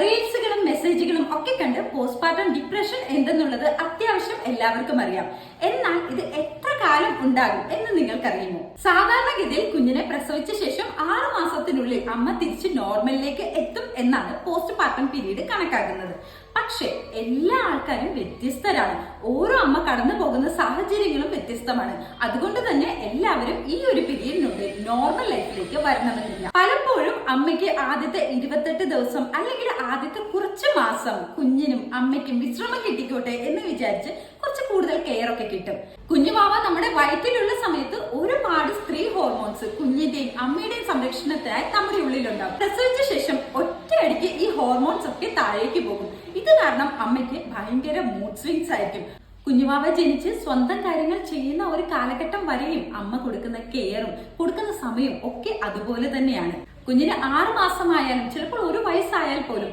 റീൽസുകളും മെസ്സേജുകളും ഒക്കെ കണ്ട് postmortem depression എന്തെന്നുള്ളത് അത്യാവശ്യം എല്ലാവർക്കും അറിയാം. എന്നാൽ ഇത് എത്ര കാലം ഉണ്ടാകും എന്ന് നിങ്ങൾക്കറിയുമോ? സാധാരണഗതിയിൽ കുഞ്ഞിനെ പ്രസവിച്ച ശേഷം 6 മാസത്തിനുള്ളിൽ അമ്മ തിരിച്ച് നോർമലിലേക്ക് എത്തും എന്നാണ് പോസ്റ്റ്മോർട്ടം പീരീഡ് കണക്കാക്കുന്നത്. പക്ഷെ എല്ലാ ആൾക്കാരും വ്യത്യസ്തരാണ്. ഓരോ അമ്മ കടന്നു പോകുന്ന സാഹചര്യങ്ങളും വ്യത്യസ്തമാണ്. അതുകൊണ്ട് തന്നെ എല്ലാവരും ഈ ഒരു പീരീഡിനുള്ളിൽ നോർമൽ ലൈഫിലേക്ക് വരണമെന്നില്ല. പലപ്പോഴും അമ്മയ്ക്ക് ആദ്യത്തെ 28 ദിവസം അല്ലെങ്കിൽ ആദ്യത്തെ കുറച്ച് മാസം കുഞ്ഞിനും അമ്മയ്ക്കും വിശ്രമം കിട്ടിക്കോട്ടെ എന്ന് വിചാരിച്ച് കുറച്ച് കൂടുതൽ കെയർ ഒക്കെ കിട്ടും. കുഞ്ഞുവാവ നമ്മുടെ വയറ്റിലുള്ള സമയത്ത് ഒരുപാട് സ്ത്രീ ഹോർമോൺസ് കുഞ്ഞിന്റെയും അമ്മയുടെയും സംരക്ഷണത്തിനായി നമ്മുടെ ഉള്ളിലുണ്ടാവും. പ്രസവിച്ച ശേഷം ഒറ്റയടിക്ക് ഈ ഹോർമോൺസ് ഒക്കെ താഴേക്ക് പോകും. ഇത് കാരണം അമ്മയ്ക്ക് ഭയങ്കര മൂഡ് സ്വിങ്സ് ആയിരിക്കും. കുഞ്ഞുവാവ ജനിച്ച് സ്വന്തം കാര്യങ്ങൾ ചെയ്യുന്ന ഒരു കാലഘട്ടം വരെയും അമ്മ കൊടുക്കുന്ന കെയറും കൊടുക്കുന്ന സമയവും ഒക്കെ അതുപോലെ തന്നെയാണ്. കുഞ്ഞിന് 6 മാസമായാലും ചിലപ്പോൾ 1 വയസ്സായാൽ പോലും